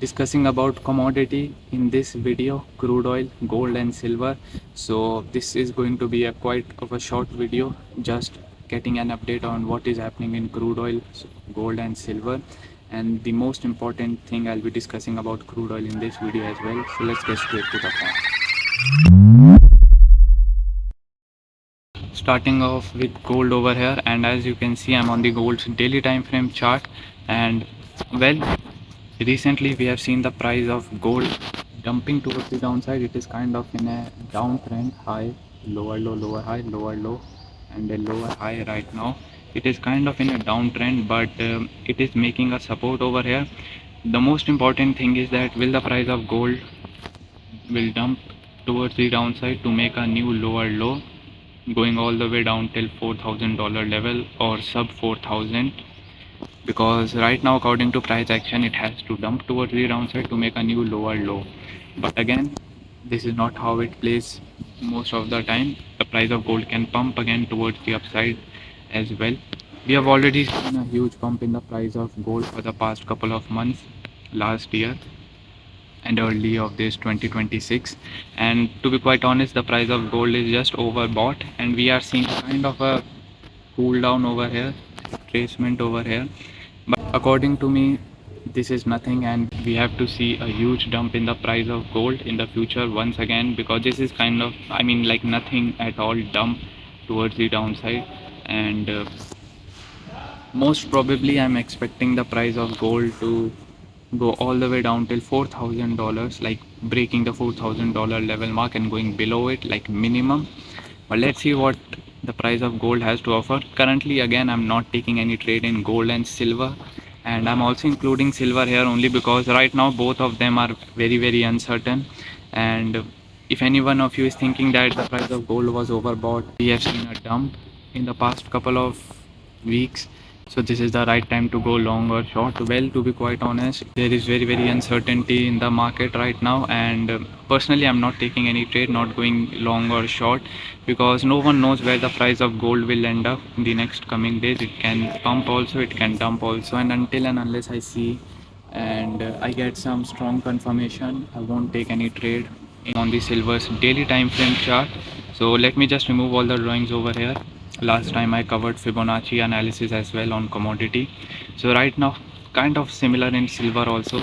discussing about commodity in this video, crude oil, gold and silver. So this is going to be a quite of a short video, just getting an update on what is happening in crude oil, gold and silver. And the most important thing I'll be discussing about crude oil in this video as well. So let's get straight to the point. Starting off with gold over here, and as you can see, I'm on the gold's daily time frame chart. And well, recently we have seen the price of gold dumping towards the downside. It is kind of in a downtrend, high, lower low, lower high, lower low, and a lower high right now. It is kind of in a downtrend, but it is making a support over here. The most important thing is that will the price of gold will dump towards the downside to make a new lower low, going all the way down till $4,000 level or sub 4,000, because right now according to price action it has to dump towards the downside to make a new lower low. But again, this is not how it plays most of the time. The price of gold can pump again towards the upside as well. We have already seen a huge pump in the price of gold for the past couple of months last year and early of this 2026, and to be quite honest, the price of gold is just overbought and we are seeing kind of a cool down over here, retracement over here. But according to me, this is nothing, and we have to see a huge dump in the price of gold in the future once again, because this is kind of, I mean, like nothing at all dump towards the downside. And most probably I'm expecting the price of gold to go all the way down till $4,000, like breaking the $4,000 level mark and going below it like minimum. But let's see what the price of gold has to offer. Currently again, I'm not taking any trade in gold and silver, and I'm also including silver here only because right now both of them are very uncertain. And if any one of you is thinking that the price of gold was overbought, we have seen a dump in the past couple of weeks, so this is the right time to go long or short. Well, to be quite honest, there is very uncertainty in the market right now, and personally I'm not taking any trade, not going long or short, because no one knows where the price of gold will end up in the next coming days. It can pump also, it can dump also, and until and unless I see and I get some strong confirmation, I won't take any trade on the silver's daily time frame chart. So let me just remove all the drawings over here. Last time I covered Fibonacci analysis as well on commodity. So right now kind of similar in silver also.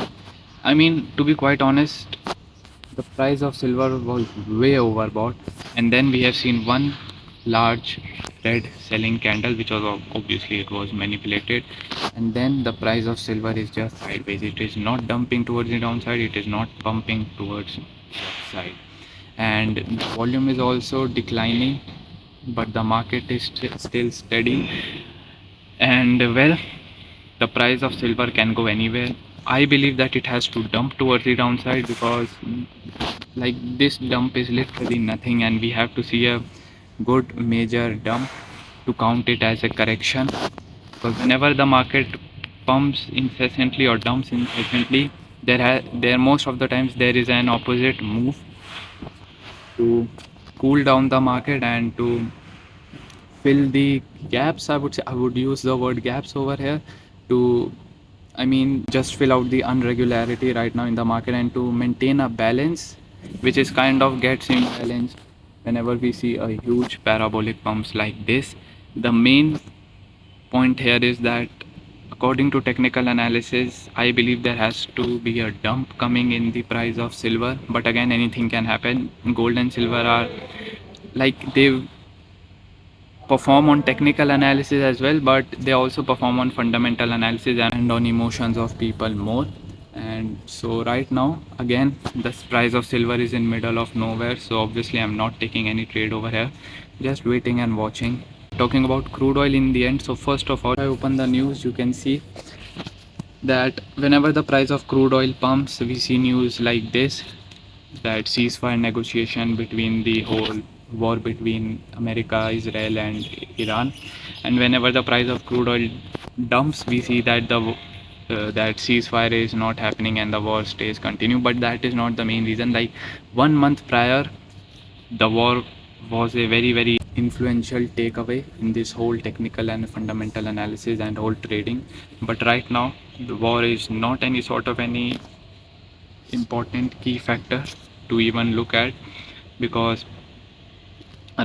I mean, to be quite honest, the price of silver was way overbought, and then we have seen one large red selling candle, which was obviously it was manipulated, and then the price of silver is just sideways. It is not dumping towards the downside, it is not pumping towards the upside, and the volume is also declining, but the market is still steady. And well, the price of silver can go anywhere. I believe that it has to dump towards the downside, because like this dump is literally nothing, and we have to see a good major dump to count it as a correction. Because whenever the market pumps incessantly or dumps incessantly, there most of the times there is an opposite move to cool down the market and to fill the gaps. I would say, I would use the word gaps over here to, I mean, just fill out the unregularity right now in the market and to maintain a balance, which is kind of gets imbalanced whenever we see a huge parabolic pumps like this. The main point here is that according to technical analysis, I believe there has to be a dump coming in the price of silver, but again, anything can happen. Gold and silver are like, they perform on technical analysis as well, but they also perform on fundamental analysis and on emotions of people more. And so right now again, the price of silver is in middle of nowhere, so obviously I'm not taking any trade over here, just waiting and watching. Talking about crude oil in the end, so first of all, I open the news, you can see that whenever the price of crude oil pumps, we see news like this, that ceasefire negotiation between the whole war between America, Israel and Iran. And whenever the price of crude oil dumps, we see that that ceasefire is not happening and the war stays continue. But that is not the main reason. Like 1 month prior, the war was a very influential takeaway in this whole technical and fundamental analysis and whole trading. But right now the war is not any sort of any important key factor to even look at, because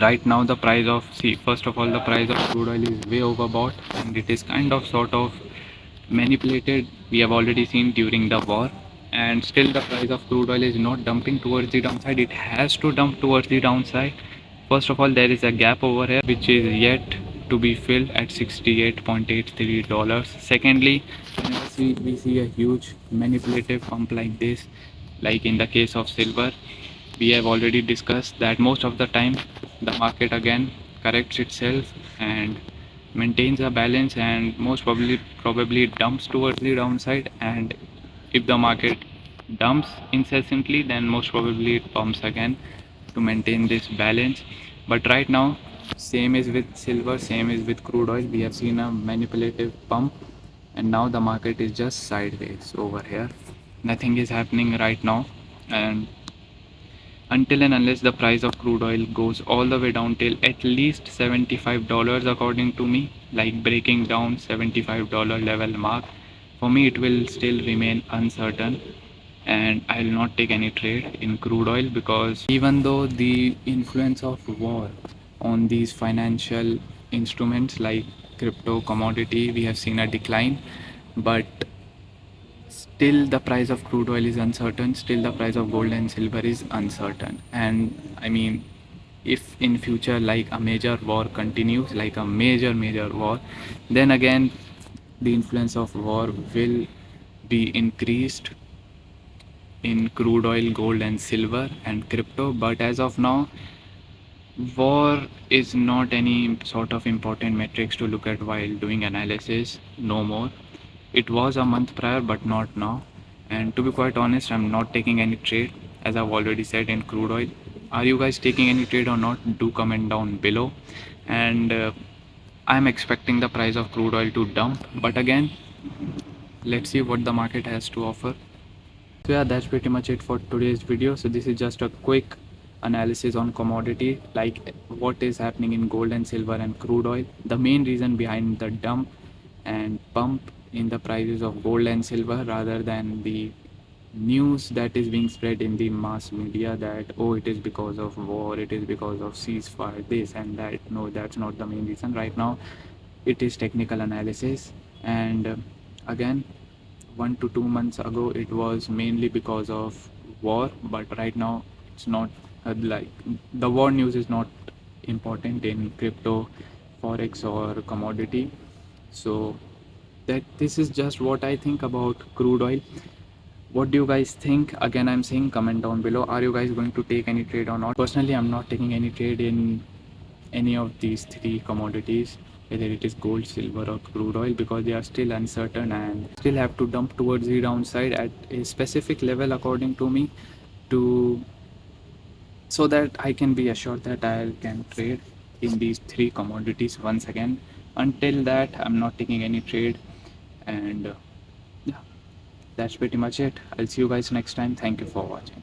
right now the price of, see, first of all, the price of crude oil is way overbought and it is kind of sort of manipulated. We have already seen during the war, and still the price of crude oil is not dumping towards the downside. It has to dump towards the downside. First of all, there is a gap over here which is yet to be filled at $68.83. Secondly, whenever we see a huge manipulative pump like this, like in the case of silver, we have already discussed that most of the time the market again corrects itself and maintains a balance, and most probably dumps towards the downside. And if the market dumps incessantly, then most probably it pumps again to maintain this balance. But right now, same is with silver, same is with crude oil, we have seen a manipulative pump, and now the market is just sideways over here. Nothing is happening right now, and until and unless the price of crude oil goes all the way down till at least $75, according to me, like breaking down $75 level mark, for me it will still remain uncertain, and I will not take any trade in crude oil, because even though the influence of war on these financial instruments like crypto, commodity, we have seen a decline, but still the price of crude oil is uncertain, still the price of gold and silver is uncertain. And I mean, if in future like a major war continues, like a major war, then again the influence of war will be increased in crude oil, gold and silver and crypto. But as of now, war is not any sort of important metrics to look at while doing analysis, no more. It was a month prior, but not now. And to be quite honest, I'm not taking any trade, as I've already said, in crude oil. Are you guys taking any trade or not? Do comment down below. And I'm expecting the price of crude oil to dump, but again, let's see what the market has to offer. So yeah, that's pretty much it for today's video. So this is just a quick analysis on commodity, like what is happening in gold and silver and crude oil, the main reason behind the dump and pump in the prices of gold and silver, rather than the news that is being spread in the mass media that, oh, it is because of war, it is because of ceasefire, this and that. No, that's not the main reason. Right now it is technical analysis, and again, 1 to 2 months ago it was mainly because of war, but right now it's not. Like, the war news is not important in crypto, forex or commodity. So that this is just what I think about crude oil. What do you guys think? Again, I'm saying comment down below. Are you guys going to take any trade or not? Personally, I'm not taking any trade in any of these three commodities, whether it is gold, silver or crude oil, because they are still uncertain and still have to dump towards the downside at a specific level, according to me, to so that I can be assured that I can trade in these three commodities once again. Until that, I'm not taking any trade, and yeah, that's pretty much it. I'll see you guys next time. Thank you for watching.